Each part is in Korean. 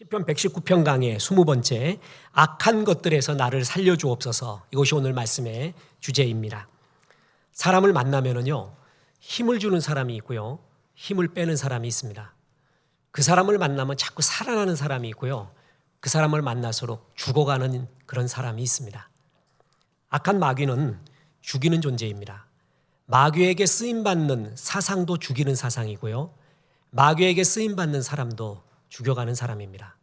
시편 119편 강의 20번째 악한 것들에서 나를 살려주옵소서. 이것이 오늘 말씀의 주제입니다. 사람을 만나면은요, 힘을 주는 사람이 있고요, 힘을 빼는 사람이 있습니다. 그 사람을 만나면 자꾸 살아나는 사람이 있고요, 그 사람을 만날수록 죽어가는 그런 사람이 있습니다. 악한 마귀는 죽이는 존재입니다. 마귀에게 쓰임받는 사상도 죽이는 사상이고요, 마귀에게 쓰임받는 사람도 죽여가는 사람입니다.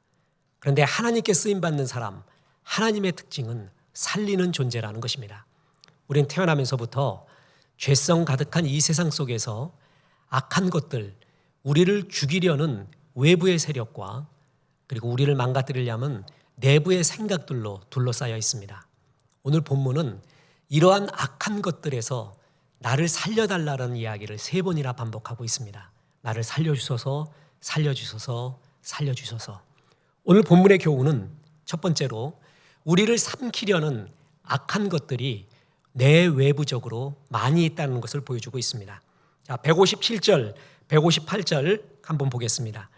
그런데 하나님께 쓰임받는 사람, 하나님의 특징은 살리는 존재라는 것입니다. 우리는 태어나면서부터 죄성 가득한 이 세상 속에서 악한 것들, 우리를 죽이려는 외부의 세력과 그리고 우리를 망가뜨리려면 내부의 생각들로 둘러싸여 있습니다. 오늘 본문은 이러한 악한 것들에서 나를 살려달라는 이야기를 3번이나 반복하고 있습니다. 나를 살려주소서, 살려주소서, 살려주소서. 오늘 본문의 교훈은 첫 번째로 우리를 삼키려는 악한 것들이 내 외부적으로 많이 있다는 것을 보여주고 있습니다. 자, 157절, 158절 한번 보겠습니다.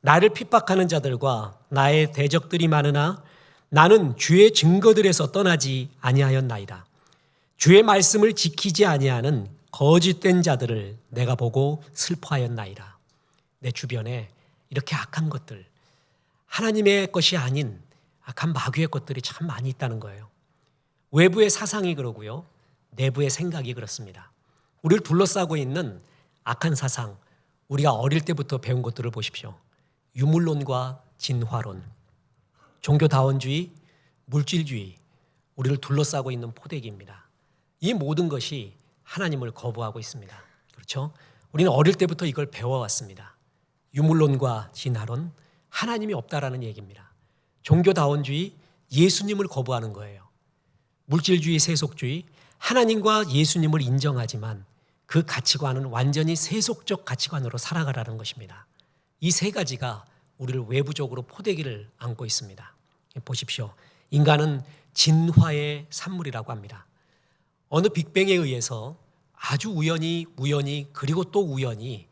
나를 핍박하는 자들과 나의 대적들이 많으나 나는 주의 증거들에서 떠나지 아니하였나이다. 주의 말씀을 지키지 아니하는 거짓된 자들을 내가 보고 슬퍼하였나이다. 내 주변에 이렇게 악한 것들, 하나님의 것이 아닌 악한 마귀의 것들이 참 많이 있다는 거예요. 외부의 사상이 그러고요, 내부의 생각이 그렇습니다. 우리를 둘러싸고 있는 악한 사상, 우리가 어릴 때부터 배운 것들을 보십시오. 유물론과 진화론, 종교다원주의, 물질주의, 우리를 둘러싸고 있는 포대기입니다. 이 모든 것이 하나님을 거부하고 있습니다. 그렇죠? 우리는 어릴 때부터 이걸 배워왔습니다. 유물론과 진화론, 하나님이 없다라는 얘기입니다. 종교다원주의, 예수님을 거부하는 거예요. 물질주의, 세속주의, 하나님과 예수님을 인정하지만 그 가치관은 완전히 세속적 가치관으로 살아가라는 것입니다. 이 3가지가 우리를 외부적으로 포대기를 안고 있습니다. 보십시오. 인간은 진화의 산물이라고 합니다. 어느 빅뱅에 의해서 아주 우연히 그리고 또 우연히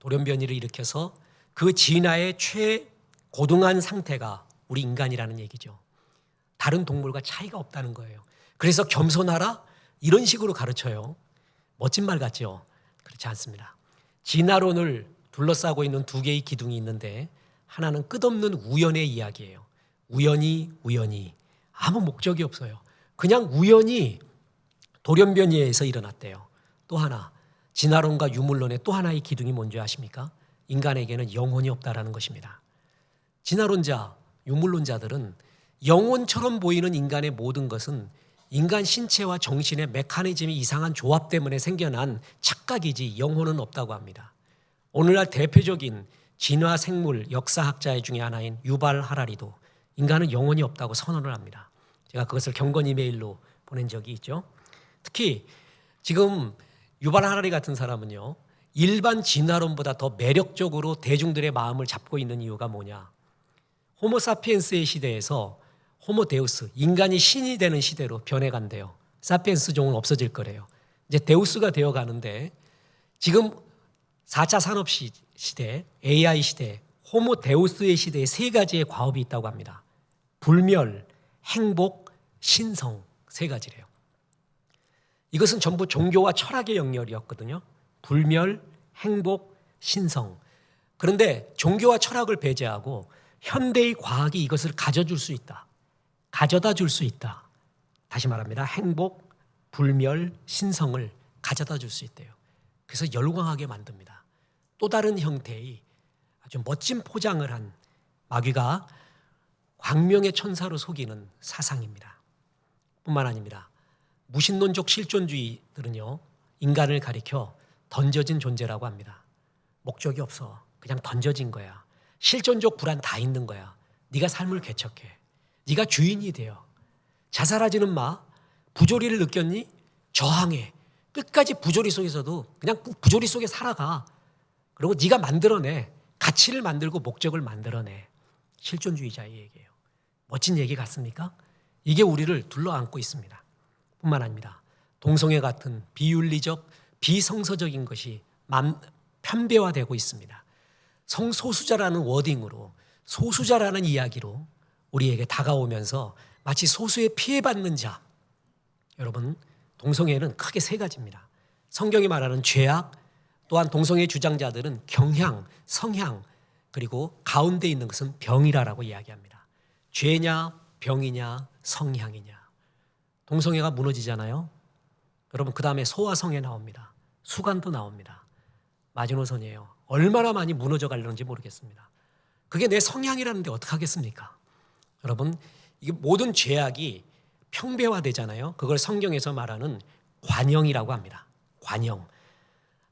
돌연변이를 일으켜서 그 진화의 최고등한 상태가 우리 인간이라는 얘기죠. 다른 동물과 차이가 없다는 거예요. 그래서 겸손하라? 이런 식으로 가르쳐요. 멋진 말 같죠? 그렇지 않습니다. 진화론을 둘러싸고 있는 2개의 기둥이 있는데 하나는 끝없는 우연의 이야기예요. 우연히 아무 목적이 없어요. 그냥 우연히 돌연변이에서 일어났대요. 또 하나, 진화론과 유물론의 또 하나의 기둥이 뭔지 아십니까? 인간에게는 영혼이 없다라는 것입니다. 진화론자, 유물론자들은 영혼처럼 보이는 인간의 모든 것은 인간 신체와 정신의 메커니즘이 이상한 조합 때문에 생겨난 착각이지 영혼은 없다고 합니다. 오늘날 대표적인 진화 생물 역사학자 중에 하나인 유발 하라리도 인간은 영혼이 없다고 선언을 합니다. 제가 그것을 경건 이메일로 보낸 적이 있죠. 특히 지금 유발 하라리 같은 사람은요, 일반 진화론보다 더 매력적으로 대중들의 마음을 잡고 있는 이유가 뭐냐? 호모사피엔스의 시대에서 호모데우스, 인간이 신이 되는 시대로 변해간대요. 사피엔스 종은 없어질 거래요. 이제 데우스가 되어가는데 지금 4차 산업 시대, AI 시대, 호모데우스의 시대에 3가지의 과업이 있다고 합니다. 불멸, 행복, 신성 3가지래요. 이것은 전부 종교와 철학의 영역이었거든요. 불멸, 행복, 신성. 그런데 종교와 철학을 배제하고 현대의 과학이 이것을 가져줄 수 있다. 가져다 줄 수 있다. 다시 말합니다. 행복, 불멸, 신성을 가져다 줄 수 있대요. 그래서 열광하게 만듭니다. 또 다른 형태의 아주 멋진 포장을 한 마귀가 광명의 천사로 속이는 사상입니다. 뿐만 아닙니다. 무신론적 실존주의들은요, 인간을 가리켜 던져진 존재라고 합니다. 목적이 없어. 그냥 던져진 거야. 실존적 불안 다 있는 거야. 네가 삶을 개척해. 네가 주인이 되어. 자살하지는 마. 부조리를 느꼈니? 저항해. 끝까지 부조리 속에서도 그냥 부조리 속에 살아가. 그리고 네가 만들어내. 가치를 만들고 목적을 만들어내. 실존주의자의 얘기예요. 멋진 얘기 같습니까? 이게 우리를 둘러안고 있습니다. 뿐만 아닙니다. 동성애 같은 비윤리적, 비성서적인 것이 편배화되고 있습니다. 성소수자라는 워딩으로 소수자라는 이야기로 우리에게 다가오면서 마치 소수의 피해받는 자. 여러분, 동성애는 크게 세 가지입니다. 성경이 말하는 죄악, 또한 동성애 주장자들은 경향, 성향, 그리고 가운데 있는 것은 병이라고 이야기합니다. 죄냐, 병이냐, 성향이냐. 동성애가 무너지잖아요. 여러분, 그 다음에 소와 성애 나옵니다. 수간도 나옵니다. 마지노선이에요. 얼마나 많이 무너져 가려는지 모르겠습니다. 그게 내 성향이라는데 어떡하겠습니까? 여러분, 이게 모든 죄악이 평배화되잖아요. 그걸 성경에서 말하는 관영이라고 합니다. 관영.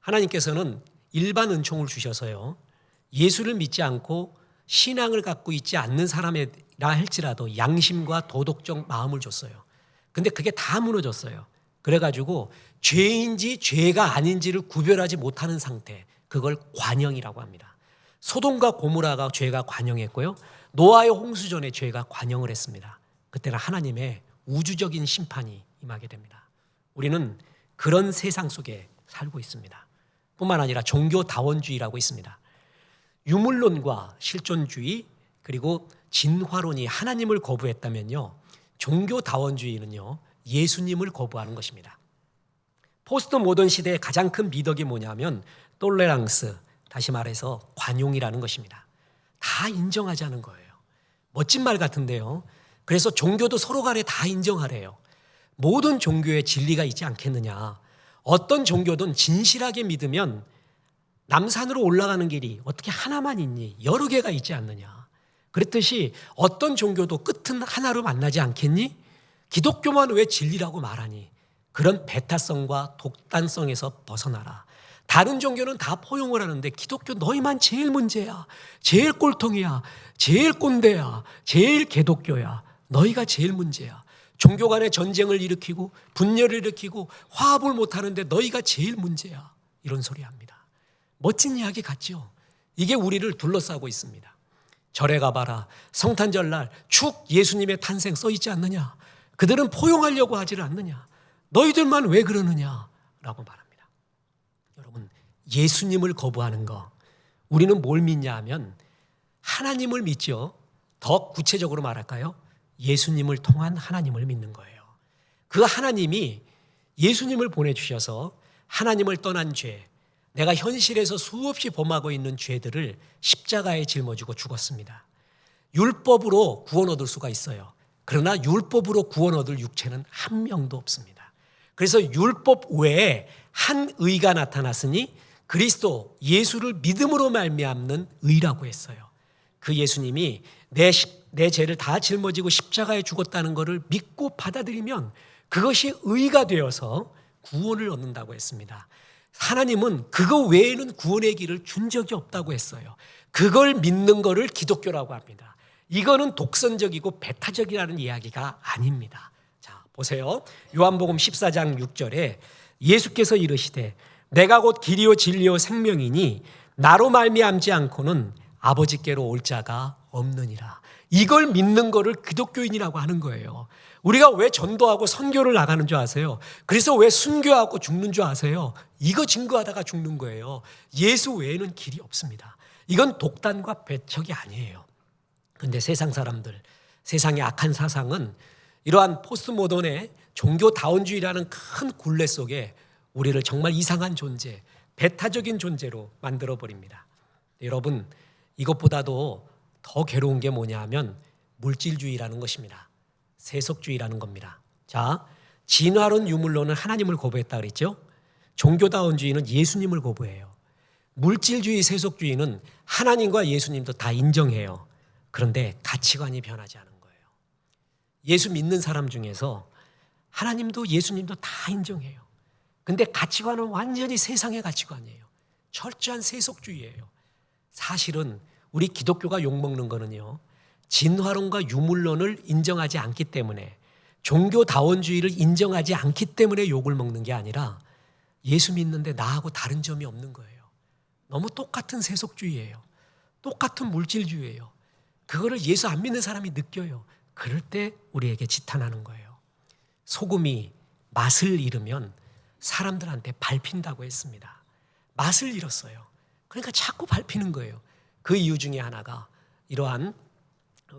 하나님께서는 일반 은총을 주셔서요, 예수를 믿지 않고 신앙을 갖고 있지 않는 사람이라 할지라도 양심과 도덕적 마음을 줬어요. 근데 그게 다 무너졌어요. 그래가지고 죄인지 죄가 아닌지를 구별하지 못하는 상태, 그걸 관영이라고 합니다. 소돔과 고모라가 죄가 관영했고요, 노아의 홍수전에 죄가 관영을 했습니다. 그때는 하나님의 우주적인 심판이 임하게 됩니다. 우리는 그런 세상 속에 살고 있습니다. 뿐만 아니라 종교다원주의라고 있습니다. 유물론과 실존주의, 그리고 진화론이 하나님을 거부했다면요, 종교다원주의는요, 예수님을 거부하는 것입니다. 포스트 모던 시대의 가장 큰 미덕이 뭐냐면 톨레랑스, 다시 말해서 관용이라는 것입니다. 다 인정하자는 거예요. 멋진 말 같은데요. 그래서 종교도 서로 간에 다 인정하래요. 모든 종교에 진리가 있지 않겠느냐. 어떤 종교든 진실하게 믿으면 남산으로 올라가는 길이 어떻게 하나만 있니? 여러 개가 있지 않느냐. 그랬듯이 어떤 종교도 끝은 하나로 만나지 않겠니? 기독교만 왜 진리라고 말하니? 그런 배타성과 독단성에서 벗어나라. 다른 종교는 다 포용을 하는데 기독교 너희만 제일 문제야. 제일 꼴통이야. 제일 꼰대야. 제일 개독교야. 너희가 제일 문제야. 종교 간의 전쟁을 일으키고 분열을 일으키고 화합을 못하는데 너희가 제일 문제야. 이런 소리 합니다. 멋진 이야기 같죠? 이게 우리를 둘러싸고 있습니다. 절에 가봐라. 성탄절날 축 예수님의 탄생 써있지 않느냐. 그들은 포용하려고 하지를 않느냐. 너희들만 왜 그러느냐 라고 말합니다. 여러분, 예수님을 거부하는 거, 우리는 뭘 믿냐 하면 하나님을 믿죠. 더 구체적으로 말할까요? 예수님을 통한 하나님을 믿는 거예요. 그 하나님이 예수님을 보내주셔서 하나님을 떠난 죄, 내가 현실에서 수없이 범하고 있는 죄들을 십자가에 짊어지고 죽었습니다. 율법으로 구원 얻을 수가 있어요. 그러나 율법으로 구원 얻을 육체는 한 명도 없습니다. 그래서 율법 외에 한 의가 나타났으니 그리스도 예수를 믿음으로 말미암는 의라고 했어요. 그 예수님이 내 죄를 다 짊어지고 십자가에 죽었다는 것을 믿고 받아들이면 그것이 의가 되어서 구원을 얻는다고 했습니다. 하나님은 그거 외에는 구원의 길을 준 적이 없다고 했어요. 그걸 믿는 것을 기독교라고 합니다. 이거는 독선적이고 배타적이라는 이야기가 아닙니다. 자, 보세요. 요한복음 14장 6절에 예수께서 이르시되 내가 곧 길이요 진리요 생명이니 나로 말미암지 않고는 아버지께로 올 자가 없느니라. 이걸 믿는 거를 기독교인이라고 하는 거예요. 우리가 왜 전도하고 선교를 나가는 줄 아세요? 그래서 왜 순교하고 죽는 줄 아세요? 이거 증거하다가 죽는 거예요. 예수 외에는 길이 없습니다. 이건 독단과 배척이 아니에요. 그런데 세상 사람들, 세상의 악한 사상은 이러한 포스트모던의 종교다원주의라는 큰 굴레 속에 우리를 정말 이상한 존재, 배타적인 존재로 만들어버립니다. 여러분, 이것보다도 더 괴로운 게 뭐냐 하면 물질주의라는 것입니다. 세속주의라는 겁니다. 자, 진화론, 유물론은 하나님을 거부했다 그랬죠? 종교다원주의는 예수님을 거부해요. 물질주의, 세속주의는 하나님과 예수님도 다 인정해요. 그런데 가치관이 변하지 않은 거예요. 예수 믿는 사람 중에서 하나님도 예수님도 다 인정해요. 근데 가치관은 완전히 세상의 가치관이에요. 철저한 세속주의예요. 사실은 우리 기독교가 욕먹는 거는요, 진화론과 유물론을 인정하지 않기 때문에, 종교다원주의를 인정하지 않기 때문에 욕을 먹는 게 아니라 예수 믿는데 나하고 다른 점이 없는 거예요. 너무 똑같은 세속주의예요. 똑같은 물질주의예요. 그거를 예수 안 믿는 사람이 느껴요. 그럴 때 우리에게 지탄하는 거예요. 소금이 맛을 잃으면 사람들한테 밟힌다고 했습니다. 맛을 잃었어요. 그러니까 자꾸 밟히는 거예요. 그 이유 중에 하나가 이러한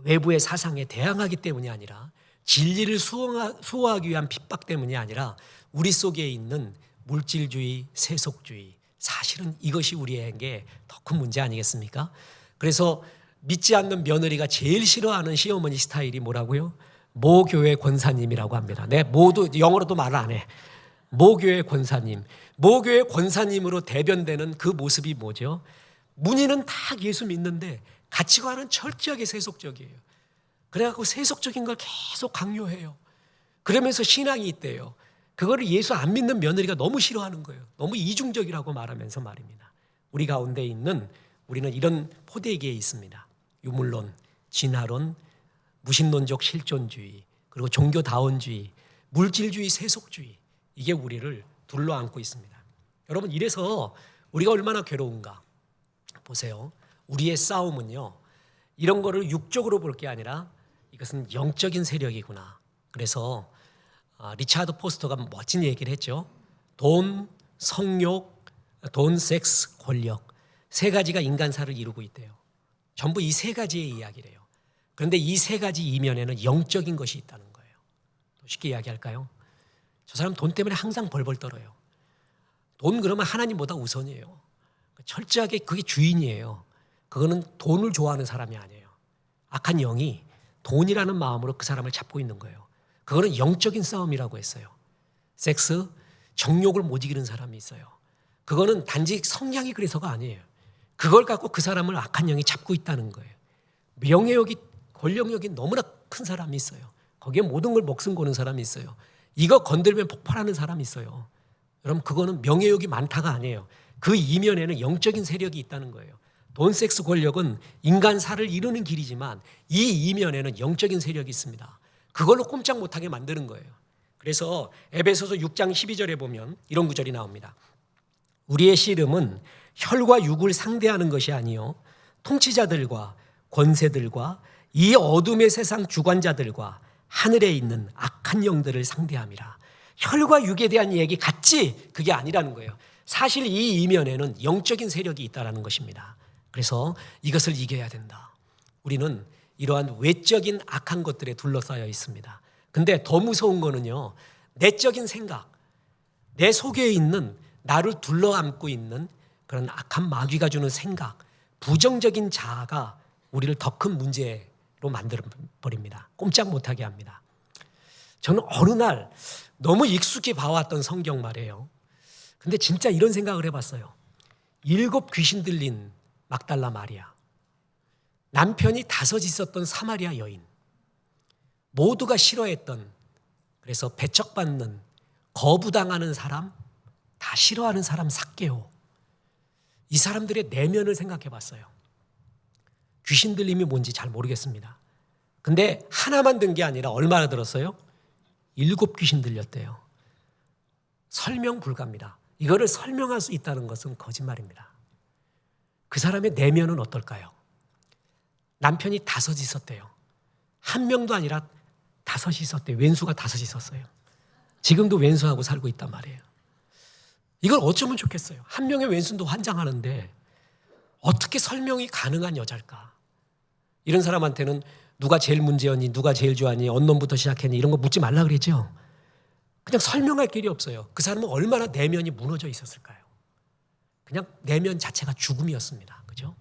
외부의 사상에 대항하기 때문이 아니라 진리를 수호하기 위한 핍박 때문이 아니라 우리 속에 있는 물질주의, 세속주의, 사실은 이것이 우리에게 더 큰 문제 아니겠습니까? 그래서 믿지 않는 며느리가 제일 싫어하는 시어머니 스타일이 뭐라고요? 모교회 권사님이라고 합니다. 네, 모두 영어로도 말을 안 해. 모교회 권사님. 모교회 권사님으로 대변되는 그 모습이 뭐죠? 문의는 다 예수 믿는데 가치관은 철저하게 세속적이에요. 그래갖고 세속적인 걸 계속 강요해요. 그러면서 신앙이 있대요. 그거를 예수 안 믿는 며느리가 너무 싫어하는 거예요. 너무 이중적이라고 말하면서 말입니다. 우리 가운데 있는 우리는 이런 포대기에 있습니다. 유물론, 진화론, 무신론적 실존주의, 그리고 종교다원주의, 물질주의, 세속주의, 이게 우리를 둘러안고 있습니다. 여러분, 이래서 우리가 얼마나 괴로운가 보세요. 우리의 싸움은요, 이런 거를 육적으로 볼 게 아니라 이것은 영적인 세력이구나. 그래서 리차드 포스터가 멋진 얘기를 했죠. 돈, 성욕, 돈, 섹스, 권력, 세 가지가 인간사를 이루고 있대요. 전부 이 세 가지의 이야기래요. 그런데 이 세 가지 이면에는 영적인 것이 있다는 거예요. 쉽게 이야기할까요? 저 사람 돈 때문에 항상 벌벌 떨어요. 돈 그러면 하나님보다 우선이에요. 철저하게 그게 주인이에요. 그거는 돈을 좋아하는 사람이 아니에요. 악한 영이 돈이라는 마음으로 그 사람을 잡고 있는 거예요. 그거는 영적인 싸움이라고 했어요. 섹스, 정욕을 못 이기는 사람이 있어요. 그거는 단지 성향이 그래서가 아니에요. 그걸 갖고 그 사람을 악한 영이 잡고 있다는 거예요. 명예욕이, 권력욕이 너무나 큰 사람이 있어요. 거기에 모든 걸 목숨 거는 사람이 있어요. 이거 건들면 폭발하는 사람이 있어요. 여러분, 그거는 명예욕이 많다가 아니에요. 그 이면에는 영적인 세력이 있다는 거예요. 돈, 섹스, 권력은 인간사를 이루는 길이지만 이 이면에는 영적인 세력이 있습니다. 그걸로 꼼짝 못하게 만드는 거예요. 그래서 에베소서 6장 12절에 보면 이런 구절이 나옵니다. 우리의 씨름은 혈과 육을 상대하는 것이 아니요 통치자들과 권세들과 이 어둠의 세상 주관자들과 하늘에 있는 악한 영들을 상대함이라. 혈과 육에 대한 얘기 같지 그게 아니라는 거예요. 사실 이 이면에는 영적인 세력이 있다는 것입니다. 그래서 이것을 이겨야 된다. 우리는 이러한 외적인 악한 것들에 둘러싸여 있습니다. 근데 더 무서운 거는요, 내적인 생각, 내 속에 있는 나를 둘러안고 있는 그런 악한 마귀가 주는 생각, 부정적인 자아가 우리를 더 큰 문제로 만들어버립니다. 꼼짝 못하게 합니다. 저는 어느 날 너무 익숙히 봐왔던 성경 말이에요. 근데 진짜 이런 생각을 해봤어요. 7 귀신 들린 막달라 마리아, 남편이 5 있었던 사마리아 여인, 모두가 싫어했던, 그래서 배척받는, 거부당하는 사람, 다 싫어하는 사람 삭개오. 이 사람들의 내면을 생각해 봤어요. 귀신 들림이 뭔지 잘 모르겠습니다. 근데 하나만 든 게 아니라 얼마나 들었어요? 7 귀신 들렸대요. 설명 불가입니다. 이거를 설명할 수 있다는 것은 거짓말입니다. 그 사람의 내면은 어떨까요? 남편이 5 있었대요. 1명도 아니라 5 있었대요. 왼수가 5 있었어요. 지금도 왼수하고 살고 있단 말이에요. 이걸 어쩌면 좋겠어요. 1명의 왼수도 환장하는데 어떻게 설명이 가능한 여자일까? 이런 사람한테는 누가 제일 문제였니? 누가 제일 좋아하니? 언론부터 시작했니? 이런 거 묻지 말라 그랬죠. 그냥 설명할 길이 없어요. 그 사람은 얼마나 내면이 무너져 있었을까요? 그냥 내면 자체가 죽음이었습니다. 그죠?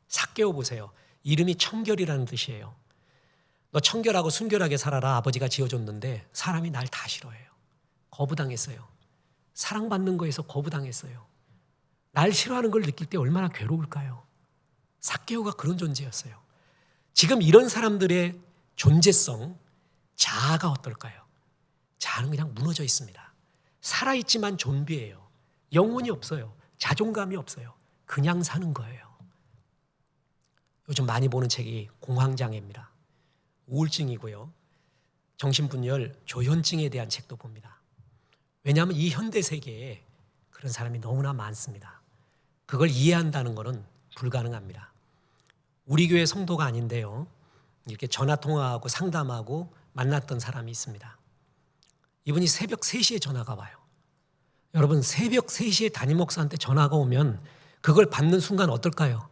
삭개오 보세요. 이름이 청결이라는 뜻이에요. 너 청결하고 순결하게 살아라. 아버지가 지어줬는데 사람이 날 다 싫어해요. 거부당했어요. 사랑받는 거에서 거부당했어요. 날 싫어하는 걸 느낄 때 얼마나 괴로울까요? 삭개오가 그런 존재였어요. 지금 이런 사람들의 존재성, 자아가 어떨까요? 자아는 그냥 무너져 있습니다. 살아있지만 좀비예요. 영혼이 없어요. 자존감이 없어요. 그냥 사는 거예요. 요즘 많이 보는 책이 공황장애입니다. 우울증이고요. 정신분열, 조현증에 대한 책도 봅니다. 왜냐하면 이 현대 세계에 그런 사람이 너무나 많습니다. 그걸 이해한다는 것은 불가능합니다. 우리 교회 성도가 아닌데요, 이렇게 전화통화하고 상담하고 만났던 사람이 있습니다. 이분이 새벽 3시에 전화가 와요. 여러분, 새벽 3시에 담임 목사한테 전화가 오면 그걸 받는 순간 어떨까요?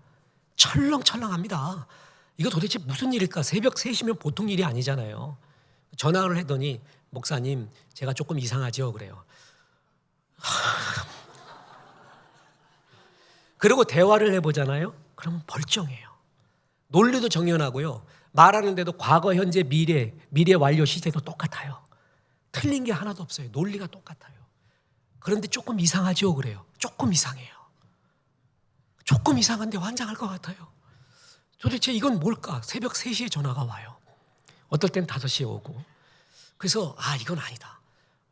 철렁철렁합니다. 이거 도대체 무슨 일일까? 새벽 3시면 보통 일이 아니잖아요. 전화를 했더니 목사님 제가 조금 이상하죠 그래요. 그리고 대화를 해보잖아요. 그러면 벌쩡해요. 논리도 정연하고요. 말하는데도 과거, 현재, 미래 완료 시제도 똑같아요. 틀린 게 하나도 없어요. 논리가 똑같아요. 그런데 조금 이상하죠 그래요. 조금 이상해요. 조금 이상한데 환장할 것 같아요. 도대체 이건 뭘까? 새벽 3시에 전화가 와요. 어떨 땐 5시에 오고. 그래서 이건 아니다.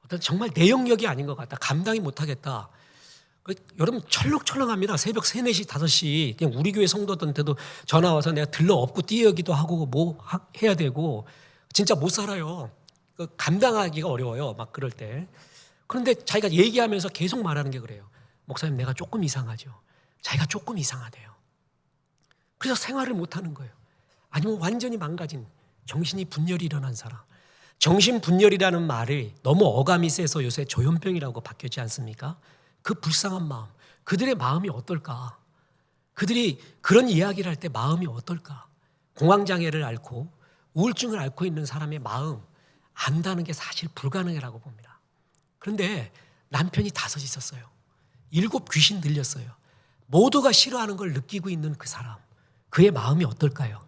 어떤 정말 내 영역이 아닌 것 같다. 감당이 못하겠다. 여러분 철렁철렁합니다. 새벽 3, 4시, 5시 그냥 우리 교회 성도들한테도 전화 와서 내가 들러 업고 뛰어기도 하고 뭐 해야 되고 진짜 못 살아요. 감당하기가 어려워요. 막 그럴 때. 그런데 자기가 얘기하면서 계속 말하는 게 그래요. 목사님 내가 조금 이상하죠. 자기가 조금 이상하대요. 그래서 생활을 못하는 거예요. 아니면 완전히 망가진 정신이 분열이 일어난 사람. 정신분열이라는 말이 너무 어감이 세서 요새 조현병이라고 바뀌었지 않습니까? 그 불쌍한 마음, 그들의 마음이 어떨까? 그들이 그런 이야기를 할 때 마음이 어떨까? 공황장애를 앓고 우울증을 앓고 있는 사람의 마음 안다는 게 사실 불가능이라고 봅니다. 그런데 남편이 5 있었어요. 7 귀신 들렸어요. 모두가 싫어하는 걸 느끼고 있는 그 사람, 그의 마음이 어떨까요?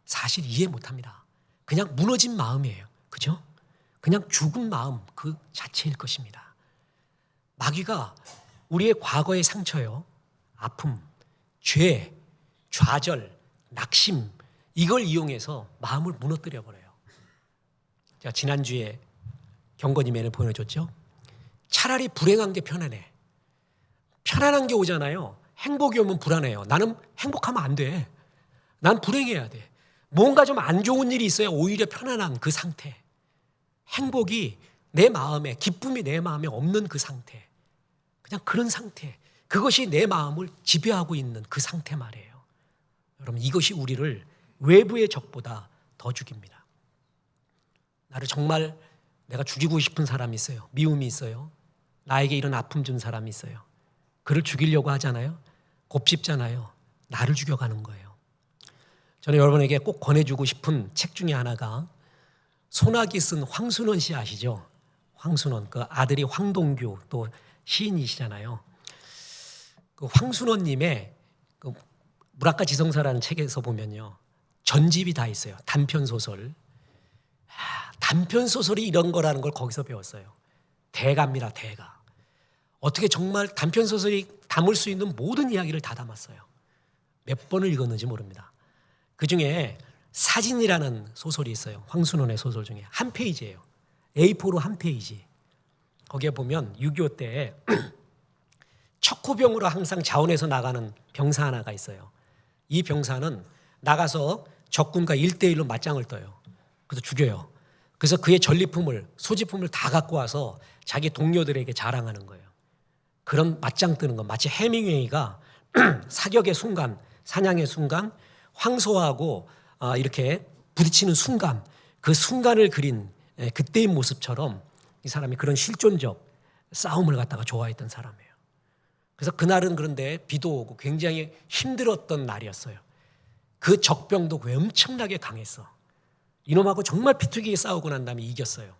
사실 이해 못합니다. 그냥 무너진 마음이에요. 그죠? 그냥 죽은 마음 그 자체일 것입니다. 마귀가 우리의 과거의 상처요, 아픔, 죄, 좌절, 낙심 이걸 이용해서 마음을 무너뜨려 버려요. 제가 지난주에 경건이맨을 보내줬죠. 차라리 불행한 게 편안해. 편안한 게 오잖아요. 행복이 오면 불안해요. 나는 행복하면 안 돼. 난 불행해야 돼. 뭔가 좀 안 좋은 일이 있어야 오히려 편안한 그 상태. 행복이 내 마음에, 기쁨이 내 마음에 없는 그 상태. 그냥 그런 상태. 그것이 내 마음을 지배하고 있는 그 상태 말이에요. 여러분 이것이 우리를 외부의 적보다 더 죽입니다. 나를 정말 내가 죽이고 싶은 사람이 있어요. 미움이 있어요. 나에게 이런 아픔 준 사람이 있어요. 그를 죽이려고 하잖아요. 곱씹잖아요. 나를 죽여가는 거예요. 저는 여러분에게 꼭 권해주고 싶은 책 중에 하나가 소나기 쓴 황순원 씨 아시죠? 황순원, 그 아들이 황동규 또 시인이시잖아요. 그 황순원님의 그 무라카 지성사라는 책에서 보면요, 전집이 다 있어요. 단편 소설. 단편 소설이 이런 거라는 걸 거기서 배웠어요. 대가입니다, 대가. 어떻게 정말 단편 소설이 담을 수 있는 모든 이야기를 다 담았어요. 몇 번을 읽었는지 모릅니다. 그 중에 사진이라는 소설이 있어요. 황순원의 소설 중에 한 페이지예요. A4로 한 페이지. 거기에 보면 6.25 때 척후병으로 항상 자원해서 나가는 병사 하나가 있어요. 이 병사는 나가서 적군과 1대1로 맞짱을 떠요. 그래서 죽여요. 그래서 그의 전리품을, 소지품을 다 갖고 와서 자기 동료들에게 자랑하는 거예요. 그런 맞짱 뜨는 건 마치 해밍웨이가 사격의 순간, 사냥의 순간, 황소하고 이렇게 부딪히는 순간, 그 순간을 그린 그때의 모습처럼 이 사람이 그런 실존적 싸움을 갖다가 좋아했던 사람이에요. 그래서 그날은 그런데 비도 오고 굉장히 힘들었던 날이었어요. 그 적병도 엄청나게 강했어. 이놈하고 정말 피투기게 싸우고 난 다음에 이겼어요.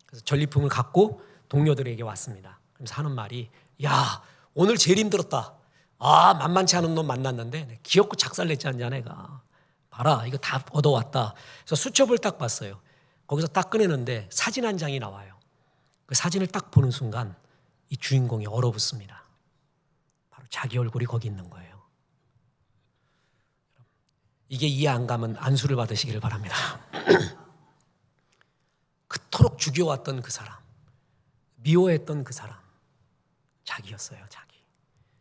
그래서 전리품을 갖고 동료들에게 왔습니다. 그래서 하는 말이, 야, 오늘 제일 힘들었다. 만만치 않은 놈 만났는데 귀엽고 작살냈지 않냐 내가. 봐라, 이거 다 얻어왔다. 그래서 수첩을 딱 봤어요. 거기서 딱 꺼내는데 사진 한 장이 나와요. 그 사진을 딱 보는 순간 이 주인공이 얼어붙습니다. 바로 자기 얼굴이 거기 있는 거예요. 이게 이해 안 가면 안수를 받으시기를 바랍니다. 그토록 죽여왔던 그 사람, 미워했던 그 사람, 자기였어요, 자기.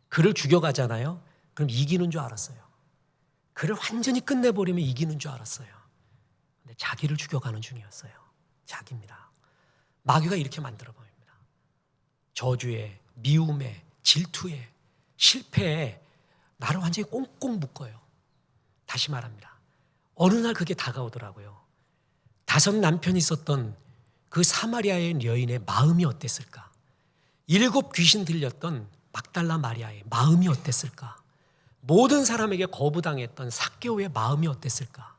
그를 죽여가잖아요. 그럼 이기는 줄 알았어요. 그를 완전히 끝내버리면 이기는 줄 알았어요. 근데 자기를 죽여가는 중이었어요. 자기입니다. 마귀가 이렇게 만들어 버립니다. 저주에, 미움에, 질투에, 실패에 나를 완전히 꽁꽁 묶어요. 다시 말합니다. 어느 날 그게 다가오더라고요. 5 남편이 있었던 그 사마리아의 여인의 마음이 어땠을까? 7 귀신 들렸던 막달라 마리아의 마음이 어땠을까? 모든 사람에게 거부당했던 삭개오의 마음이 어땠을까?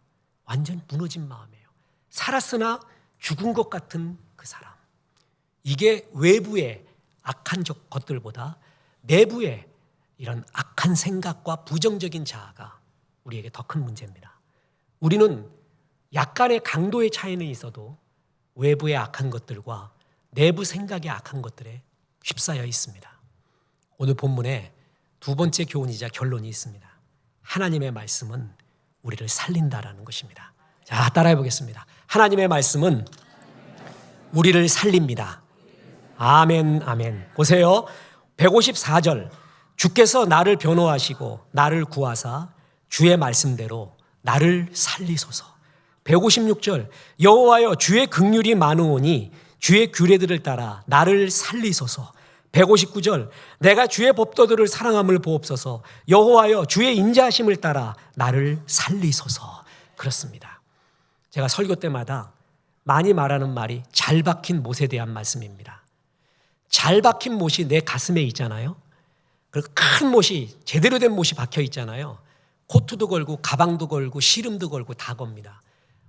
완전 무너진 마음이에요. 살았으나 죽은 것 같은 그 사람. 이게 외부의 악한 것들보다 내부의 이런 악한 생각과 부정적인 자아가 우리에게 더 큰 문제입니다. 우리는 약간의 강도의 차이는 있어도 외부의 악한 것들과 내부 생각의 악한 것들에 휩싸여 있습니다. 오늘 본문에 두 번째 교훈이자 결론이 있습니다. 하나님의 말씀은 우리를 살린다라는 것입니다. 자, 따라해 보겠습니다. 하나님의 말씀은 우리를 살립니다. 아멘, 아멘. 보세요. 154절. 주께서 나를 변호하시고 나를 구하사 주의 말씀대로 나를 살리소서. 156절. 여호와여 주의 긍휼이 많으오니 주의 규례들을 따라 나를 살리소서. 159절. 내가 주의 법도들을 사랑함을 보옵소서. 여호와여 주의 인자하심을 따라 나를 살리소서. 그렇습니다. 제가 설교 때마다 많이 말하는 말이 잘 박힌 못에 대한 말씀입니다. 잘 박힌 못이 내 가슴에 있잖아요. 그리고 큰 못이, 제대로 된 못이 박혀 있잖아요. 코트도 걸고 가방도 걸고 씨름도 걸고 다 겁니다.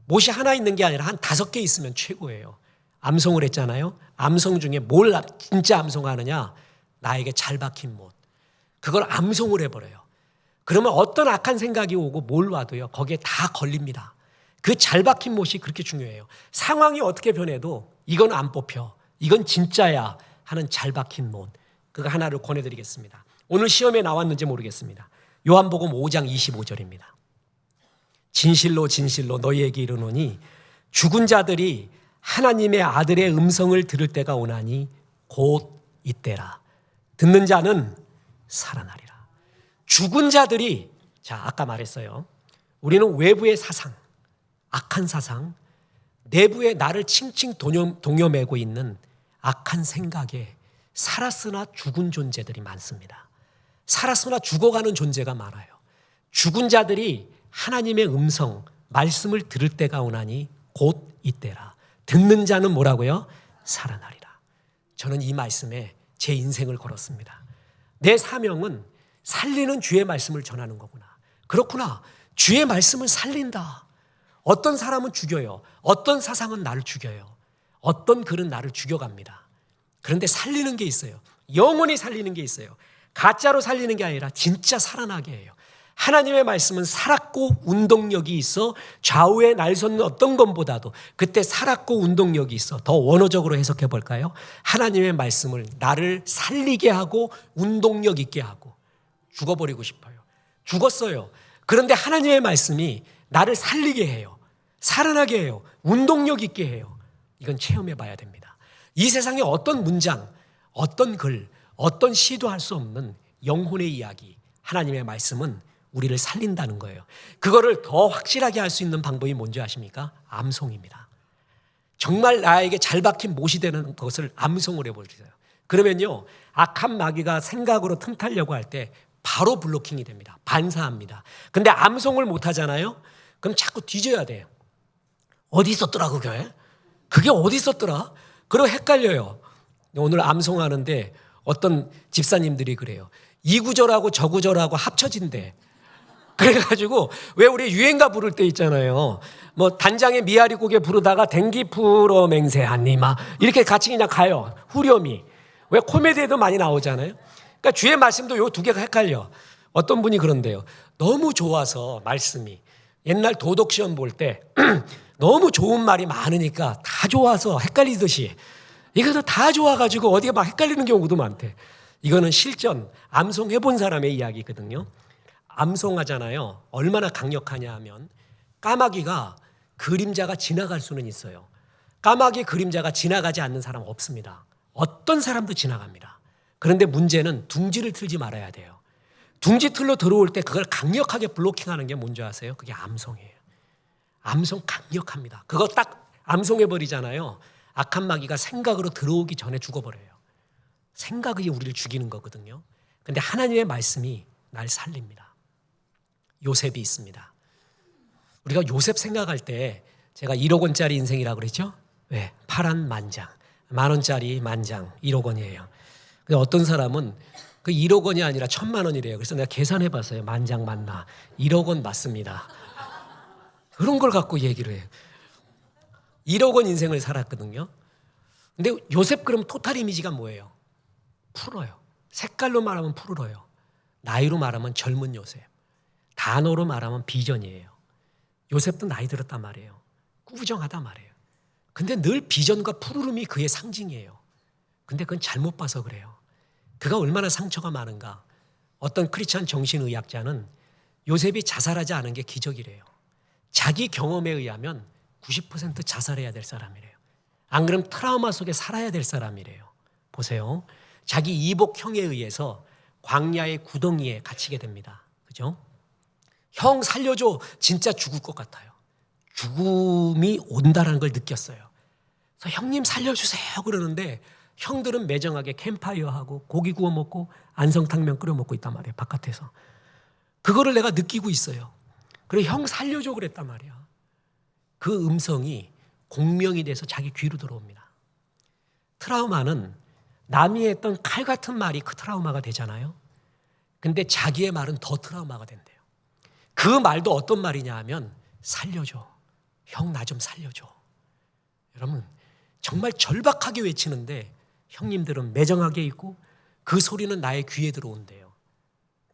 못이 하나 있는 게 아니라 한 5개 있으면 최고예요. 암송을 했잖아요. 암송 중에 뭘 진짜 암송하느냐? 나에게 잘 박힌 못. 그걸 암송을 해버려요. 그러면 어떤 악한 생각이 오고 뭘 와도요, 거기에 다 걸립니다. 그 잘 박힌 못이 그렇게 중요해요. 상황이 어떻게 변해도 이건 안 뽑혀, 이건 진짜야 하는 잘 박힌 못. 그거 하나를 권해드리겠습니다. 오늘 시험에 나왔는지 모르겠습니다. 요한복음 5장 25절입니다. 진실로 진실로 너희에게 이르노니 죽은 자들이 하나님의 아들의 음성을 들을 때가 오나니 곧 이때라. 듣는 자는 살아나리라. 죽은 자들이, 자, 아까 말했어요. 우리는 외부의 사상, 악한 사상, 내부에 나를 칭칭 동여매고 있는 악한 생각에 살았으나 죽은 존재들이 많습니다. 살았으나 죽어가는 존재가 많아요. 죽은 자들이 하나님의 음성, 말씀을 들을 때가 오나니 곧 이때라. 듣는 자는 뭐라고요? 살아나리라. 저는 이 말씀에 제 인생을 걸었습니다. 내 사명은 살리는 주의 말씀을 전하는 거구나. 그렇구나. 주의 말씀은 살린다. 어떤 사람은 죽여요. 어떤 사상은 나를 죽여요. 어떤 글은 나를 죽여갑니다. 그런데 살리는 게 있어요. 영원히 살리는 게 있어요. 가짜로 살리는 게 아니라 진짜 살아나게 해요. 하나님의 말씀은 살았고 운동력이 있어 좌우에 날서는 어떤 것보다도 그때 살았고 운동력이 있어. 더 원어적으로 해석해 볼까요? 하나님의 말씀을 나를 살리게 하고 운동력 있게 하고. 죽어버리고 싶어요. 죽었어요. 그런데 하나님의 말씀이 나를 살리게 해요. 살아나게 해요. 운동력 있게 해요. 이건 체험해 봐야 됩니다. 이 세상에 어떤 문장, 어떤 글, 어떤 시도 할 수 없는 영혼의 이야기, 하나님의 말씀은 우리를 살린다는 거예요. 그거를 더 확실하게 할 수 있는 방법이 뭔지 아십니까? 암송입니다. 정말 나에게 잘 박힌 못이 되는 것을 암송을 해버리세요. 그러면요, 악한 마귀가 생각으로 틈타려고 할 때 바로 블로킹이 됩니다. 반사합니다. 근데 암송을 못 하잖아요? 그럼 자꾸 뒤져야 돼요. 어디 있었더라 그게? 그게 어디 있었더라? 그리고 헷갈려요. 오늘 암송하는데 어떤 집사님들이 그래요. 이 구절하고 저 구절하고 합쳐진대. 그래가지고 왜 우리 유행가 부를 때 있잖아요. 뭐 단장의 미아리 고개 부르다가 댕기 풀어 맹세하니마 이렇게 같이 그냥 가요. 후렴이. 왜 코미디에도 많이 나오잖아요. 그러니까 주의 말씀도 요 두 개가 헷갈려. 어떤 분이 그런데요. 너무 좋아서 말씀이 옛날 도덕 시험 볼 때 너무 좋은 말이 많으니까 다 좋아서 헷갈리듯이 이것도 다 좋아가지고 어디가 막 헷갈리는 경우도 많대. 이거는 실전 암송해 본 사람의 이야기거든요. 암송하잖아요. 얼마나 강력하냐 하면 까마귀가 그림자가 지나갈 수는 있어요. 까마귀 그림자가 지나가지 않는 사람 없습니다. 어떤 사람도 지나갑니다. 그런데 문제는 둥지를 틀지 말아야 돼요. 둥지 틀로 들어올 때 그걸 강력하게 블로킹하는 게 뭔지 아세요? 그게 암송이에요. 암송 강력합니다. 그거 딱 암송해버리잖아요. 악한 마귀가 생각으로 들어오기 전에 죽어버려요. 생각이 우리를 죽이는 거거든요. 그런데 하나님의 말씀이 날 살립니다. 요셉이 있습니다. 우리가 요셉 생각할 때 제가 1억 원짜리 인생이라고 그랬죠? 왜? 파란 만장, 10,000원짜리 만장, 1억 원이에요. 근데 어떤 사람은 그 1억 원이 아니라 1,000만 원이래요. 그래서 내가 계산해 봤어요. 만장 맞나? 1억 원 맞습니다. 그런 걸 갖고 얘기를 해요. 1억 원 인생을 살았거든요. 근데 요셉 그럼 토탈 이미지가 뭐예요? 푸르요. 색깔로 말하면 푸르러요. 나이로 말하면 젊은 요셉. 단어로 말하면 비전이에요. 요셉도 나이 들었단 말이에요. 꾸부정하단 말이에요. 근데 늘 비전과 푸르름이 그의 상징이에요. 근데 그건 잘못 봐서 그래요. 그가 얼마나 상처가 많은가. 어떤 크리스천 정신의학자는 요셉이 자살하지 않은 게 기적이래요. 자기 경험에 의하면 90% 자살해야 될 사람이래요. 안 그러면 트라우마 속에 살아야 될 사람이래요. 보세요. 자기 이복형에 의해서 광야의 구덩이에 갇히게 됩니다. 그죠? 형 살려줘. 진짜 죽을 것 같아요. 죽음이 온다는 걸 느꼈어요. 그래서 형님 살려주세요 그러는데 형들은 매정하게 캠파이어하고 고기 구워 먹고 안성탕면 끓여 먹고 있단 말이에요. 바깥에서. 그거를 내가 느끼고 있어요. 그래서 형 살려줘 그랬단 말이야. 그 음성이 공명이 돼서 자기 귀로 들어옵니다. 트라우마는 남이 했던 칼 같은 말이 그 트라우마가 되잖아요. 근데 자기의 말은 더 트라우마가 된대요. 그 말도 어떤 말이냐 하면 살려줘. 형 나 좀 살려줘. 여러분 정말 절박하게 외치는데 형님들은 매정하게 있고 그 소리는 나의 귀에 들어온대요.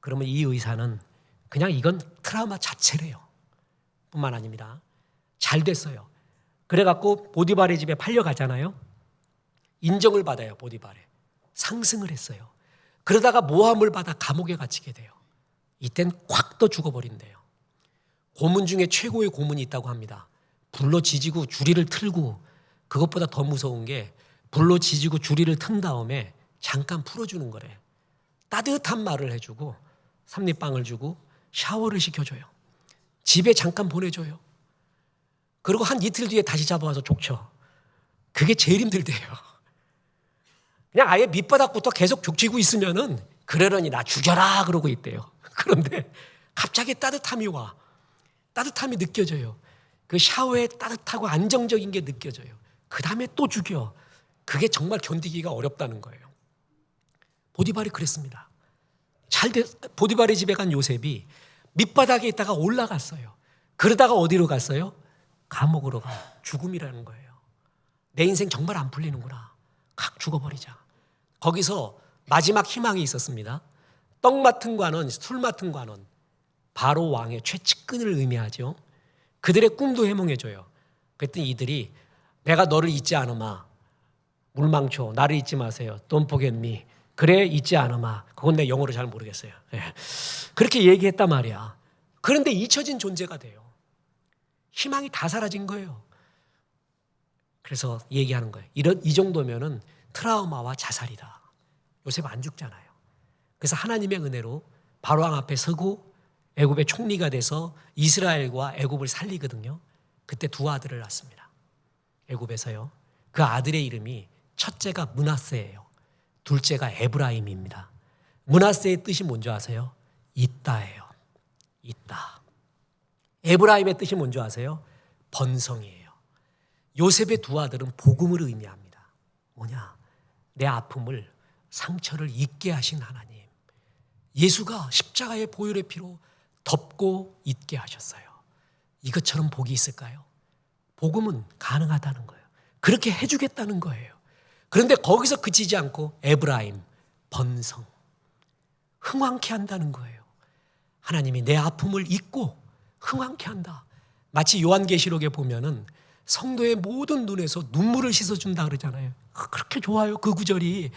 그러면 이 의사는 그냥 이건 트라우마 자체래요. 뿐만 아닙니다. 잘 됐어요. 그래갖고 보디발의 집에 팔려가잖아요. 인정을 받아요. 보디발에. 상승을 했어요. 그러다가 모함을 받아 감옥에 갇히게 돼요. 이땐 콱 또 죽어버린대요. 고문 중에 최고의 고문이 있다고 합니다. 불로 지지고 주리를 틀고 그것보다 더 무서운 게 불로 지지고 주리를 튼 다음에 잠깐 풀어주는 거래. 따뜻한 말을 해주고 삼립빵을 주고 샤워를 시켜줘요. 집에 잠깐 보내줘요. 그리고 한 이틀 뒤에 다시 잡아와서 족쳐. 그게 제일 힘들대요. 그냥 아예 밑바닥부터 계속 족치고 있으면은 그러려니 나 죽여라 그러고 있대요. 그런데 갑자기 따뜻함이 와. 따뜻함이 느껴져요. 그 샤워에 따뜻하고 안정적인 게 느껴져요. 그 다음에 또 죽여. 그게 정말 견디기가 어렵다는 거예요. 보디발이 그랬습니다. 보디발의 집에 간 요셉이 밑바닥에 있다가 올라갔어요. 그러다가 어디로 갔어요? 감옥으로 가. 죽음이라는 거예요. 내 인생 정말 안 풀리는구나. 각 죽어버리자. 거기서 마지막 희망이 있었습니다. 떡 맡은 관원, 술 맡은 관원, 바로 왕의 최측근을 의미하죠. 그들의 꿈도 해몽해줘요. 그랬더니 이들이 내가 너를 잊지 않으마. 물망초 나를 잊지 마세요. Don't forget me. 그래 잊지 않으마. 그건 내 영어로 잘 모르겠어요. 그렇게 얘기했단 말이야. 그런데 잊혀진 존재가 돼요. 희망이 다 사라진 거예요. 그래서 얘기하는 거예요. 이 정도면은 트라우마와 자살이다. 요셉 안 죽잖아요. 그래서 하나님의 은혜로 바로왕 앞에 서고 애굽의 총리가 돼서 이스라엘과 애굽을 살리거든요. 그때 두 아들을 낳습니다. 애굽에서요. 그 아들의 이름이 첫째가 므낫세예요. 둘째가 에브라임입니다. 므낫세의 뜻이 뭔지 아세요? 있다예요. 있다. 에브라임의 뜻이 뭔지 아세요? 번성이에요. 요셉의 두 아들은 복음을 의미합니다. 뭐냐? 내 아픔을 상처를 잊게 하신 하나님. 예수가 십자가의 보혈의 피로 덮고 잊게 하셨어요. 이것처럼 복이 있을까요? 복음은 가능하다는 거예요. 그렇게 해주겠다는 거예요. 그런데 거기서 그치지 않고 에브라임, 번성, 흥왕케 한다는 거예요. 하나님이 내 아픔을 잊고 흥왕케 한다. 마치 요한계시록에 보면은 성도의 모든 눈에서 눈물을 씻어준다 그러잖아요. 그렇게 좋아요. 그 구절이.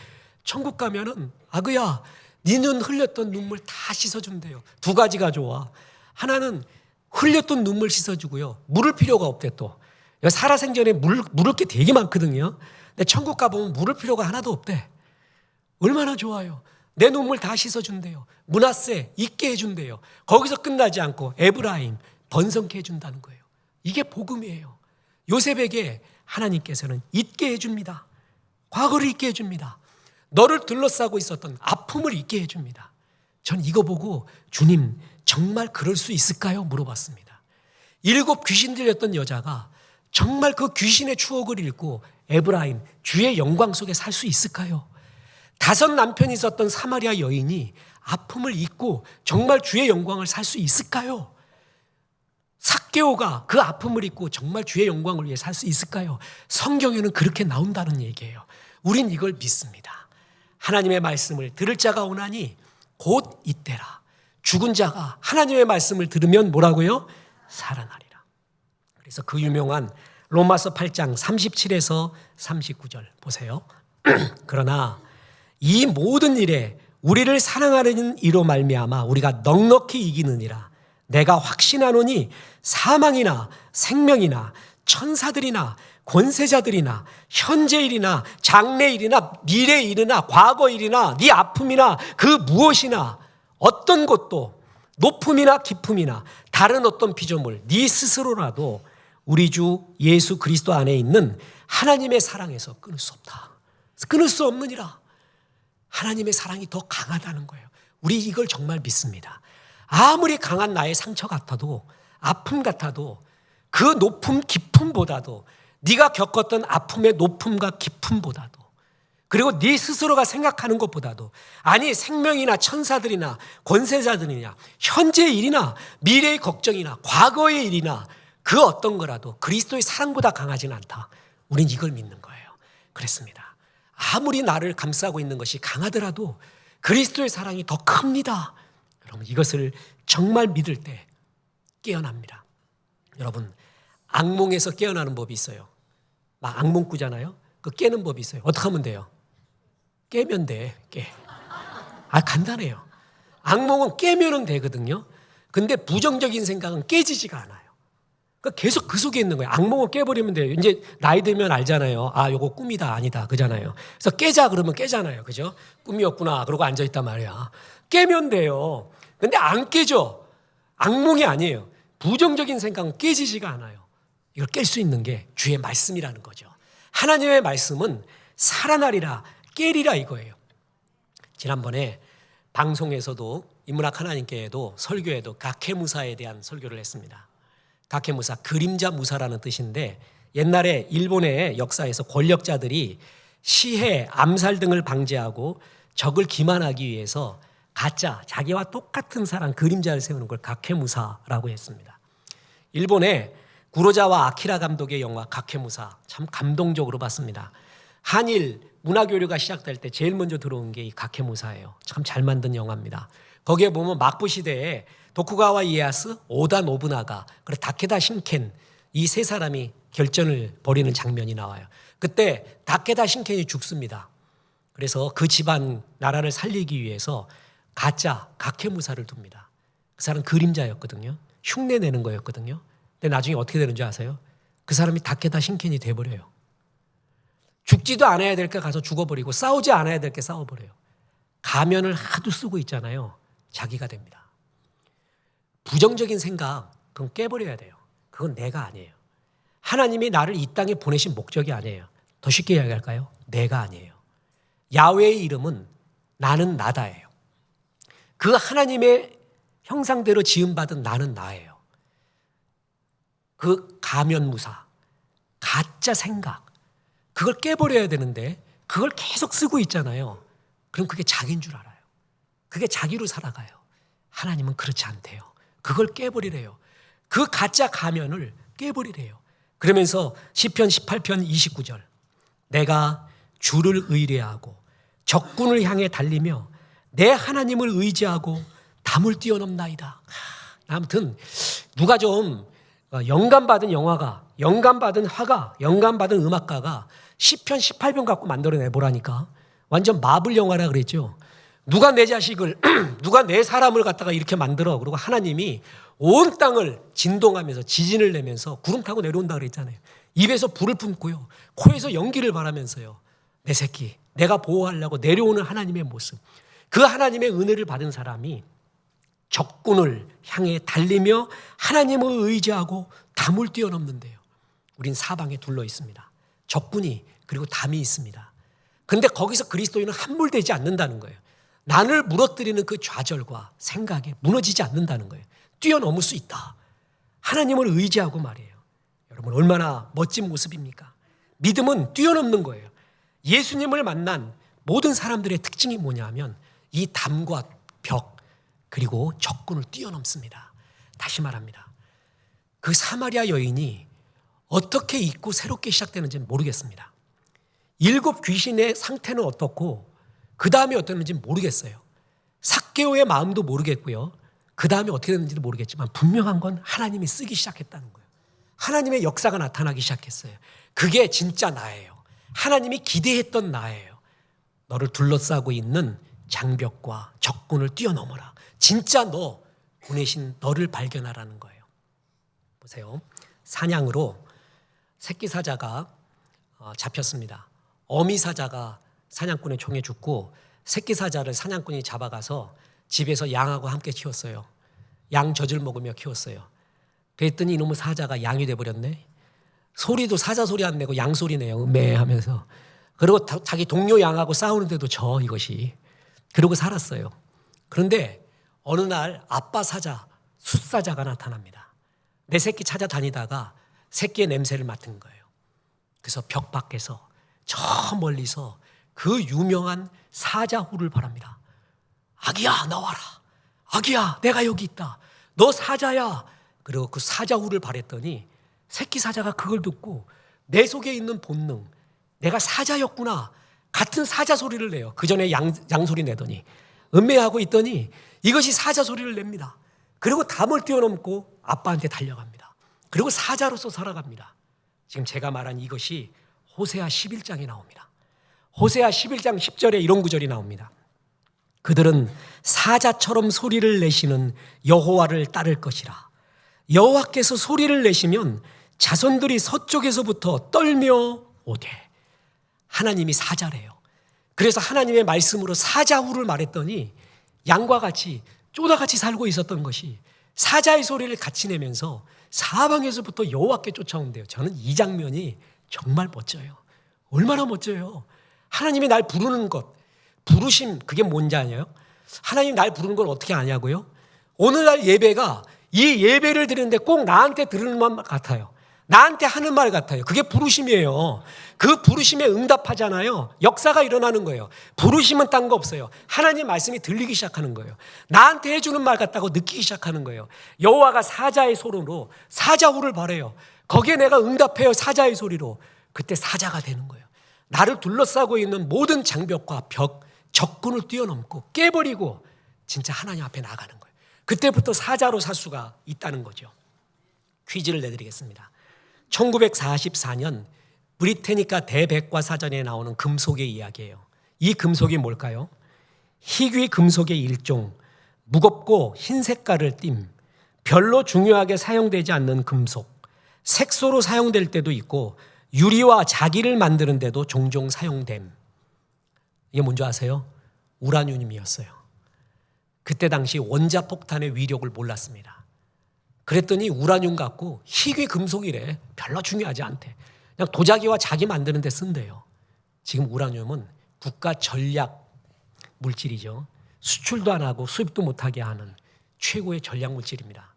천국 가면은 아그야 네 눈 흘렸던 눈물 다 씻어준대요. 두 가지가 좋아. 하나는 흘렸던 눈물 씻어주고요. 물을 필요가 없대 또. 살아생전에 물을 게 되게 많거든요. 근데 천국 가보면 물을 필요가 하나도 없대. 얼마나 좋아요. 내 눈물 다 씻어준대요. 므낫세 잊게 해준대요. 거기서 끝나지 않고 에브라임 번성케 해준다는 거예요. 이게 복음이에요. 요셉에게 하나님께서는 잊게 해줍니다. 과거를 잊게 해줍니다. 너를 둘러싸고 있었던 아픔을 잊게 해줍니다. 전 이거 보고 주님 정말 그럴 수 있을까요? 물어봤습니다. 7 귀신 들렸던 여자가 정말 그 귀신의 추억을 잃고 에브라임 주의 영광 속에 살 수 있을까요? 5 남편이 있었던 사마리아 여인이 아픔을 잊고 정말 주의 영광을 살 수 있을까요? 삭개오가 그 아픔을 잊고 정말 주의 영광을 위해 살 수 있을까요? 성경에는 그렇게 나온다는 얘기예요. 우린 이걸 믿습니다. 하나님의 말씀을 들을 자가 오나니 곧 이때라. 죽은 자가 하나님의 말씀을 들으면 뭐라고요? 살아나리라. 그래서 그 유명한 로마서 8장 37에서 39절 보세요. 그러나 이 모든 일에 우리를 사랑하는 이로 말미암아 우리가 넉넉히 이기느니라. 내가 확신하노니 사망이나 생명이나 천사들이나 권세자들이나 현재일이나 장래일이나 미래일이나 과거일이나 네 아픔이나 그 무엇이나 어떤 것도 높음이나 깊음이나 다른 어떤 피조물 네 스스로라도 우리 주 예수 그리스도 안에 있는 하나님의 사랑에서 끊을 수 없다. 끊을 수 없느니라. 하나님의 사랑이 더 강하다는 거예요. 우리 이걸 정말 믿습니다. 아무리 강한 나의 상처 같아도 아픔 같아도 그 높음 깊음보다도 네가 겪었던 아픔의 높음과 깊음보다도 그리고 네 스스로가 생각하는 것보다도 아니 생명이나 천사들이나 권세자들이나 현재의 일이나 미래의 걱정이나 과거의 일이나 그 어떤 거라도 그리스도의 사랑보다 강하지는 않다. 우린 이걸 믿는 거예요. 그랬습니다. 아무리 나를 감싸고 있는 것이 강하더라도 그리스도의 사랑이 더 큽니다. 여러분 이것을 정말 믿을 때 깨어납니다. 여러분 악몽에서 깨어나는 법이 있어요. 막 악몽 꾸잖아요. 그 깨는 법이 있어요. 어떻게 하면 돼요? 깨면 돼. 깨. 간단해요. 악몽은 깨면은 되거든요. 근데 부정적인 생각은 깨지지가 않아요. 그러니까 계속 그 속에 있는 거예요. 악몽을 깨버리면 돼요. 이제 나이 들면 알잖아요. 요거 꿈이다 아니다 그잖아요. 그래서 깨자 그러면 깨잖아요. 그죠? 꿈이었구나 그러고 앉아있단 말이야. 깨면 돼요. 근데 안 깨져. 악몽이 아니에요. 부정적인 생각은 깨지지가 않아요. 이걸 깰 수 있는 게 주의 말씀이라는 거죠. 하나님의 말씀은 살아나리라 깨리라 이거예요. 지난번에 방송에서도 인문학 하나님께에도 설교에도 가케무사에 대한 설교를 했습니다. 가케무사 그림자 무사라는 뜻인데 옛날에 일본의 역사에서 권력자들이 시해, 암살 등을 방지하고 적을 기만하기 위해서 가짜 자기와 똑같은 사람 그림자를 세우는 걸 가케무사라고 했습니다. 일본의 구로자와 아키라 감독의 영화 가케무사 참 감동적으로 봤습니다. 한일 문화교류가 시작될 때 제일 먼저 들어온 게 이 가케무사예요. 참 잘 만든 영화입니다. 거기에 보면 막부 시대에 도쿠가와 이에야스, 오다 노부나가, 그리고 다케다 신켄 이 세 사람이 결전을 벌이는 장면이 나와요. 그때 다케다 신켄이 죽습니다. 그래서 그 집안 나라를 살리기 위해서 가짜 가케무사를 둡니다. 그 사람 그림자였거든요. 흉내 내는 거였거든요. 근데 나중에 어떻게 되는 줄 아세요? 그 사람이 다케다 신켄이 돼버려요. 죽지도 않아야 될 게 가서 죽어버리고 싸우지 않아야 될 게 싸워버려요. 가면을 하도 쓰고 있잖아요. 자기가 됩니다. 부정적인 생각 그건 깨버려야 돼요. 그건 내가 아니에요. 하나님이 나를 이 땅에 보내신 목적이 아니에요. 더 쉽게 이야기할까요? 내가 아니에요. 야훼의 이름은 나는 나다예요. 그 하나님의 형상대로 지음받은 나는 나예요. 그 가면무사, 가짜 생각 그걸 깨버려야 되는데 그걸 계속 쓰고 있잖아요. 그럼 그게 자기인 줄 알아요. 그게 자기로 살아가요. 하나님은 그렇지 않대요. 그걸 깨버리래요. 그 가짜 가면을 깨버리래요. 그러면서 시편 18편 29절 내가 주를 의뢰하고 적군을 향해 달리며 내 하나님을 의지하고 담을 뛰어넘나이다. 아무튼 누가 좀 영감받은 영화가, 영감받은 화가, 영감받은 음악가가 시편 18편 갖고 만들어내보라니까. 완전 마블 영화라 그랬죠. 누가 내 자식을, 누가 내 사람을 갖다가 이렇게 만들어. 그리고 하나님이 온 땅을 진동하면서 지진을 내면서 구름 타고 내려온다 그랬잖아요. 입에서 불을 뿜고요. 코에서 연기를 바라면서요. 내 새끼, 내가 보호하려고 내려오는 하나님의 모습. 그 하나님의 은혜를 받은 사람이 적군을 향해 달리며 하나님을 의지하고 담을 뛰어넘는데요. 우린 사방에 둘러 있습니다. 적군이 그리고 담이 있습니다. 그런데 거기서 그리스도인은 함몰되지 않는다는 거예요. 난을 무너뜨리는 그 좌절과 생각에 무너지지 않는다는 거예요. 뛰어넘을 수 있다. 하나님을 의지하고 말이에요. 여러분 얼마나 멋진 모습입니까? 믿음은 뛰어넘는 거예요. 예수님을 만난 모든 사람들의 특징이 뭐냐면 이 담과 벽 그리고 적군을 뛰어넘습니다. 다시 말합니다. 그 사마리아 여인이 어떻게 잊고 새롭게 시작되는지는 모르겠습니다. 7 귀신의 상태는 어떻고 그 다음에 어땠는지 모르겠어요. 삭개오의 마음도 모르겠고요. 그 다음에 어떻게 됐는지도 모르겠지만 분명한 건 하나님이 쓰기 시작했다는 거예요. 하나님의 역사가 나타나기 시작했어요. 그게 진짜 나예요. 하나님이 기대했던 나예요. 너를 둘러싸고 있는 장벽과 적군을 뛰어넘어라. 진짜 너 보내신 너를 발견하라는 거예요. 보세요. 사냥으로 새끼 사자가 잡혔습니다. 어미 사자가 사냥꾼의 총에 죽고 새끼 사자를 사냥꾼이 잡아가서 집에서 양하고 함께 키웠어요. 양 젖을 먹으며 키웠어요. 그랬더니 이놈의 사자가 양이 돼버렸네. 소리도 사자 소리 안 내고 양 소리 내요. 매 하면서. 그리고 자기 동료 양하고 싸우는데도 져 이것이. 그러고 살았어요. 그런데 어느 날 아빠 사자, 숫사자가 나타납니다. 내 새끼 찾아다니다가 새끼의 냄새를 맡은 거예요. 그래서 벽 밖에서 저 멀리서 그 유명한 사자후를 바랍니다. 아기야 나와라. 아기야 내가 여기 있다. 너 사자야. 그리고 그 사자후를 바랬더니 새끼 사자가 그걸 듣고 내 속에 있는 본능, 내가 사자였구나. 같은 사자 소리를 내요. 그 전에 양 소리 내더니 음매하고 있더니 이것이 사자 소리를 냅니다. 그리고 담을 뛰어넘고 아빠한테 달려갑니다. 그리고 사자로서 살아갑니다. 지금 제가 말한 이것이 호세아 11장에 나옵니다. 호세아 11장 10절에 이런 구절이 나옵니다. 그들은 사자처럼 소리를 내시는 여호와를 따를 것이라. 여호와께서 소리를 내시면 자손들이 서쪽에서부터 떨며 오되. 하나님이 사자래요. 그래서 하나님의 말씀으로 사자후를 말했더니 양과 같이 쪼다같이 살고 있었던 것이 사자의 소리를 같이 내면서 사방에서부터 여호와께 쫓아온대요. 저는 이 장면이 정말 멋져요. 얼마나 멋져요. 하나님이 날 부르는 것, 부르심, 그게 뭔지 아냐요? 하나님 날 부르는 걸 어떻게 아냐고요? 오늘날 예배가 이 예배를 드리는데 꼭 나한테 들으는 말 같아요. 나한테 하는 말 같아요. 그게 부르심이에요. 그 부르심에 응답하잖아요. 역사가 일어나는 거예요. 부르심은 딴 거 없어요. 하나님 말씀이 들리기 시작하는 거예요. 나한테 해주는 말 같다고 느끼기 시작하는 거예요. 여호와가 사자의 소리로 사자후를 바래요. 거기에 내가 응답해요. 사자의 소리로. 그때 사자가 되는 거예요. 나를 둘러싸고 있는 모든 장벽과 벽, 적군을 뛰어넘고 깨버리고 진짜 하나님 앞에 나가는 거예요. 그때부터 사자로 살 수가 있다는 거죠. 퀴즈를 내드리겠습니다. 1944년 브리테니카 대백과사전에 나오는 금속의 이야기예요. 이 금속이 뭘까요? 희귀 금속의 일종, 무겁고 흰 색깔을 띤, 별로 중요하게 사용되지 않는 금속, 색소로 사용될 때도 있고 유리와 자기를 만드는 데도 종종 사용됨. 이게 뭔지 아세요? 우라늄이었어요. 그때 당시 원자폭탄의 위력을 몰랐습니다. 그랬더니 우라늄 갖고 희귀 금속이래. 별로 중요하지 않대. 그냥 도자기와 자기 만드는 데 쓴대요. 지금 우라늄은 국가 전략 물질이죠. 수출도 안 하고 수입도 못하게 하는 최고의 전략 물질입니다.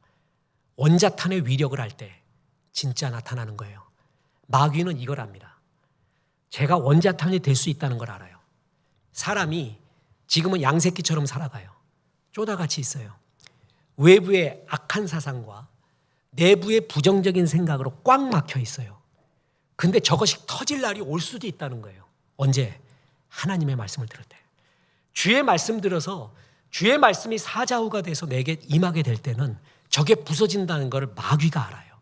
원자탄의 위력을 할 때 진짜 나타나는 거예요. 마귀는 이걸 압니다. 제가 원자탄이 될 수 있다는 걸 알아요. 사람이 지금은 양새끼처럼 살아가요. 쪼다같이 있어요. 외부의 악한 사상과 내부의 부정적인 생각으로 꽉 막혀 있어요. 근데 저것이 터질 날이 올 수도 있다는 거예요. 언제? 하나님의 말씀을 들을 때. 주의 말씀 들어서 주의 말씀이 사자후가 돼서 내게 임하게 될 때는 저게 부서진다는 걸 마귀가 알아요.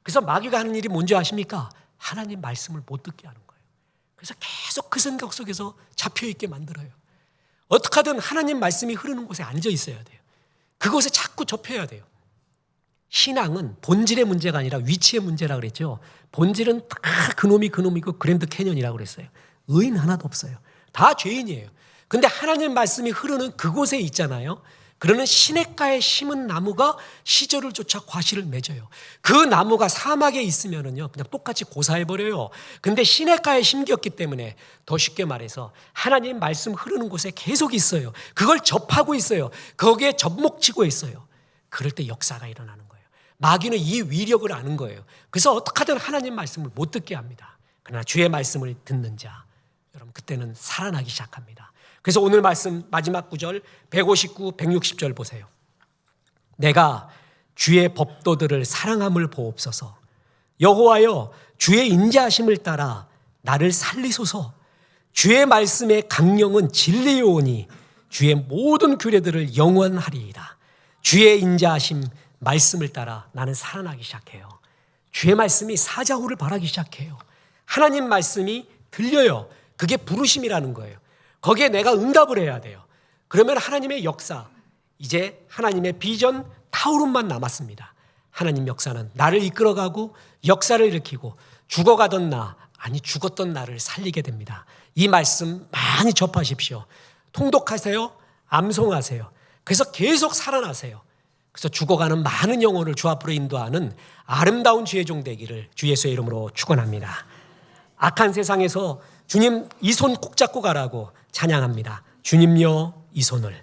그래서 마귀가 하는 일이 뭔지 아십니까? 하나님 말씀을 못 듣게 하는 거예요. 그래서 계속 그 생각 속에서 잡혀있게 만들어요. 어떻게 하든 하나님 말씀이 흐르는 곳에 앉아 있어야 돼요. 그곳에 자꾸 접해야 돼요. 신앙은 본질의 문제가 아니라 위치의 문제라 그랬죠. 본질은 다 그놈이고 그랜드 캐년이라고 그랬어요. 의인 하나도 없어요. 다 죄인이에요. 근데 하나님 말씀이 흐르는 그곳에 있잖아요. 그러는 시냇가에 심은 나무가 시절을 쫓아 과실을 맺어요. 그 나무가 사막에 있으면은요, 그냥 똑같이 고사해버려요. 근데 시냇가에 심겼기 때문에 더 쉽게 말해서 하나님 말씀 흐르는 곳에 계속 있어요. 그걸 접하고 있어요. 거기에 접목치고 있어요. 그럴 때 역사가 일어나는 거예요. 마귀는 이 위력을 아는 거예요. 그래서 어떻게 하든 하나님 말씀을 못 듣게 합니다. 그러나 주의 말씀을 듣는 자, 여러분 그때는 살아나기 시작합니다. 그래서 오늘 말씀 마지막 구절 159, 160절 보세요. 내가 주의 법도들을 사랑함을 보옵소서. 여호와여, 주의 인자하심을 따라 나를 살리소서. 주의 말씀의 강령은 진리요오니 주의 모든 규례들을 영원하리이다. 주의 인자하심 말씀을 따라 나는 살아나기 시작해요. 주의 말씀이 사자후를 바라기 시작해요. 하나님 말씀이 들려요. 그게 부르심이라는 거예요. 거기에 내가 응답을 해야 돼요. 그러면 하나님의 역사, 이제 하나님의 비전 타오름만 남았습니다. 하나님 역사는 나를 이끌어가고 역사를 일으키고 죽어가던 나, 아니 죽었던 나를 살리게 됩니다. 이 말씀 많이 접하십시오. 통독하세요. 암송하세요. 그래서 계속 살아나세요. 그래서 죽어가는 많은 영혼을 주 앞으로 인도하는 아름다운 주의 종 되기를 주 예수의 이름으로 축원합니다. 악한 세상에서 주님 이 손 꼭 잡고 가라고 찬양합니다. 주님여 이 손을.